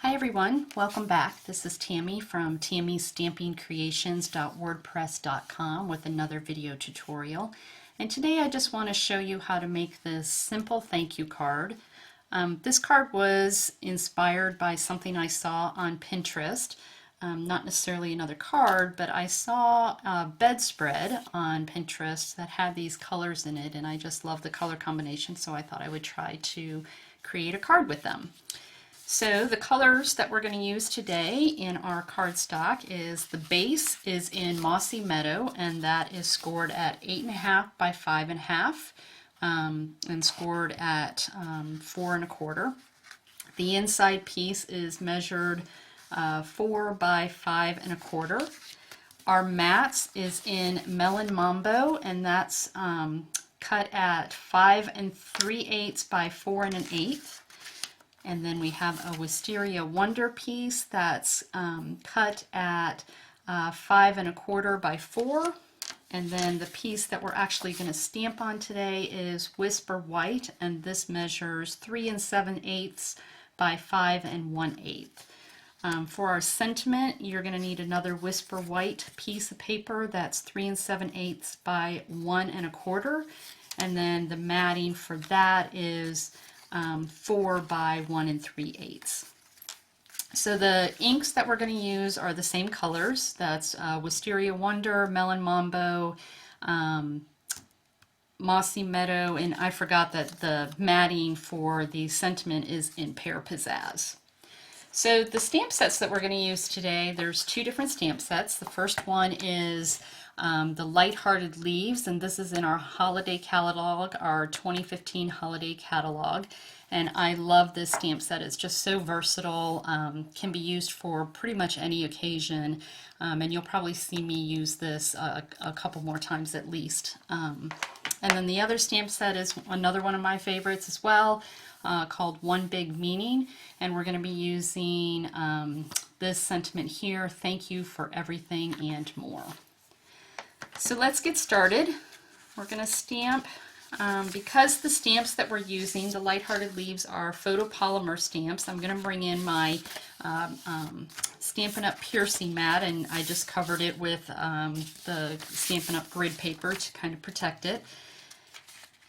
Hi everyone, welcome back. This is Tammy from tammystampingcreations.wordpress.com with another video tutorial. And today I just want to show you how to make this simple thank you card. This card was inspired by something I saw on Pinterest. Not necessarily another card, but I saw a bedspread on Pinterest that had these colors in it, and I just love the color combination, so I thought I would try to create a card with them. So the colors that we're going to use today in our cardstock is the base is in Mossy Meadow, and that is scored at 8.5 by 5.5 and scored at 4 1/4. The inside piece is measured 4 by 5 1/4. Our mats is in Melon Mambo, and that's cut at 5 3/8 by 4 1/8. And then we have a Wisteria Wonder piece that's cut at 5 1/4 by 4. And then the piece that we're actually going to stamp on today is Whisper White, and this measures 3 7/8 by 5 1/8. For our sentiment, you're going to need another Whisper White piece of paper that's 3 7/8 by 1 1/4. And then the matting for that is 4 by 1 3/8. So the inks that we're going to use are the same colors. That's Wisteria Wonder, Melon Mambo, Mossy Meadow, and I forgot that the matting for the sentiment is in Pear Pizzazz. So the stamp sets that we're going to use today, there's two different stamp sets. The first one is the Lighthearted Leaves, and this is in our holiday catalog, our 2015 holiday catalog. And I love this stamp set. It's just so versatile, can be used for pretty much any occasion, and you'll probably see me use this a couple more times at least. And then the other stamp set is another one of my favorites as well, called One Big Meaning, and we're going to be using this sentiment here: thank you for everything and more. So let's get started. We're going to stamp, because the stamps that we're using, the Lighthearted Leaves, are photopolymer stamps. I'm going to bring in my Stampin' Up! Piercing mat, and I just covered it with the Stampin' Up! Grid paper to kind of protect it.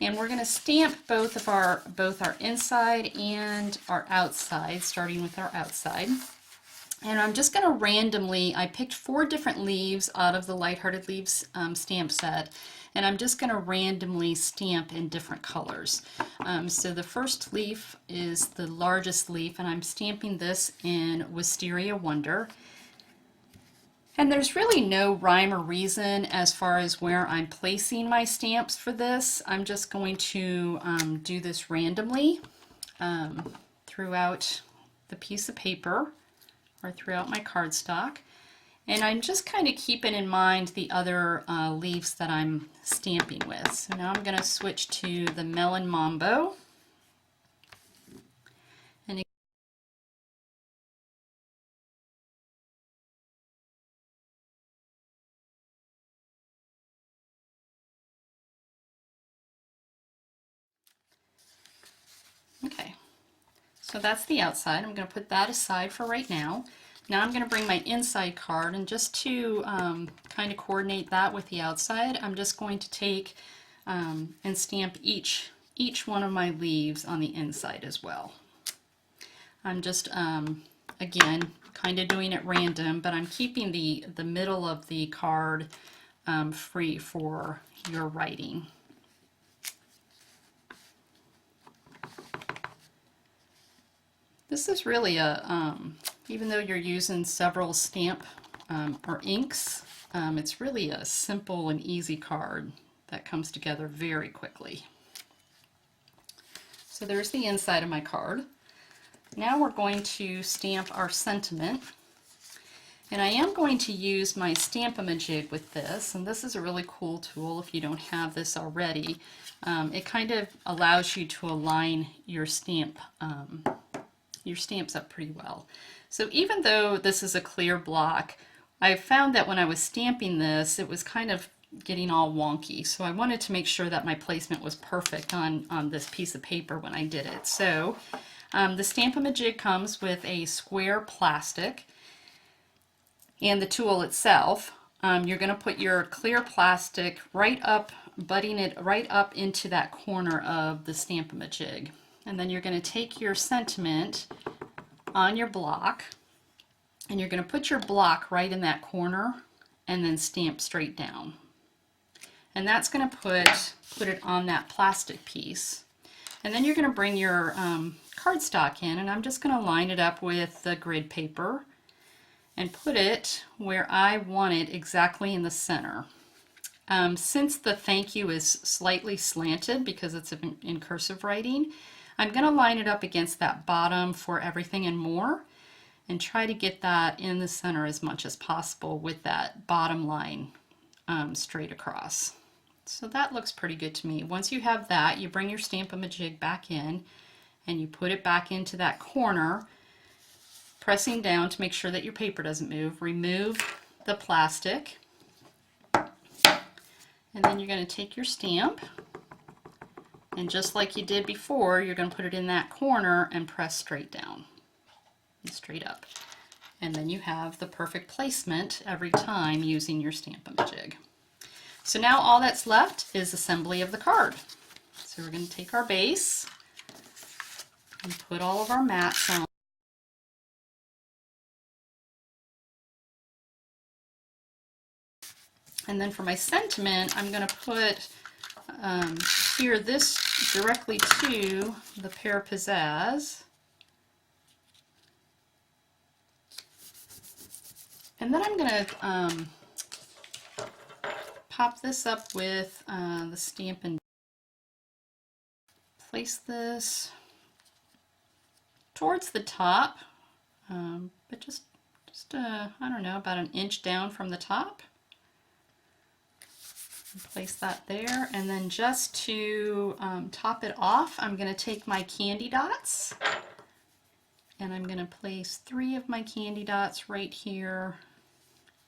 And we're going to stamp both our inside and our outside, starting with our outside. And I'm just going to randomly, I picked 4 different leaves out of the Lighthearted Leaves stamp set, and I'm just going to randomly stamp in different colors. So the first leaf is the largest leaf, and I'm stamping this in Wisteria Wonder. And there's really no rhyme or reason as far as where I'm placing my stamps for this. I'm just going to do this randomly throughout the piece of paper, or throughout my cardstock. And I'm just kind of keeping in mind the other leaves that I'm stamping with. So now I'm going to switch to the Melon Mambo. And okay, so that's the outside. I'm going to put that aside for right now. Now I'm going to bring my inside card, and just to kind of coordinate that with the outside, I'm just going to take and stamp each one of my leaves on the inside as well. I'm just, again, kind of doing it random, but I'm keeping the middle of the card free for your writing. This is really a, even though you're using several stamp or inks, it's really a simple and easy card that comes together very quickly. So there's the inside of my card. Now we're going to stamp our sentiment. And I am going to use my Stamp-A-Majig with this, and this is a really cool tool if you don't have this already. It kind of allows you to align your stamps up pretty well. So even though this is a clear block, I found that when I was stamping this, it was kind of getting all wonky. So I wanted to make sure that my placement was perfect on this piece of paper when I did it. So The Stamp-A-Majig comes with a square plastic and the tool itself. You're going to put your clear plastic right up, butting it right up into that corner of the Stamp-A-Majig. And then you're going to take your sentiment on your block, and you're going to put your block right in that corner and then stamp straight down. And that's going to put it on that plastic piece. And then you're going to bring your cardstock in, and I'm just going to line it up with the grid paper and put it where I want it, exactly in the center. Since the thank you is slightly slanted because it's in cursive writing, I'm going to line it up against that bottom for everything and more, and try to get that in the center as much as possible with that bottom line straight across. So that looks pretty good to me. Once you have that, you bring your Stamp-A-Majig back in and you put it back into that corner, pressing down to make sure that your paper doesn't move. Remove the plastic, and then you're going to take your stamp, and just like you did before, you're going to put it in that corner and press straight down and straight up. And then you have the perfect placement every time using your Stamp-A-Majig. So now all that's left is assembly of the card. So we're going to take our base and put all of our mats on. And then for my sentiment, I'm going to put here this directly to the pear pizzazz. And then I'm going to pop this up with the Stampin'. Place this towards the top, but just I don't know, about an inch down from the top. Place that there, and then just to top it off, I'm going to take my candy dots, and I'm going to place 3 of my candy dots right here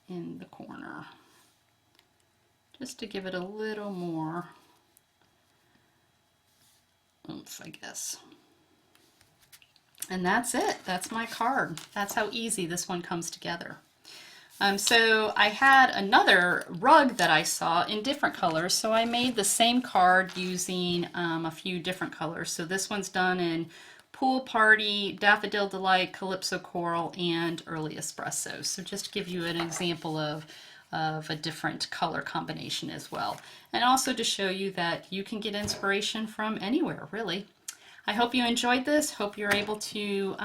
in the corner, just to give it a little more oomph, I guess. And that's it. That's my card. That's how easy this one comes together. So I had another rug that I saw in different colors, so I made the same card using a few different colors. So this one's done in Pool Party, Daffodil Delight, Calypso Coral, and Early Espresso. So just to give you an example of a different color combination as well. And also to show you that you can get inspiration from anywhere, really. I hope you enjoyed this. Hope you're able to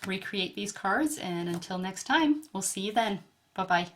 recreate these cards. And until next time, we'll see you then. Bye-bye.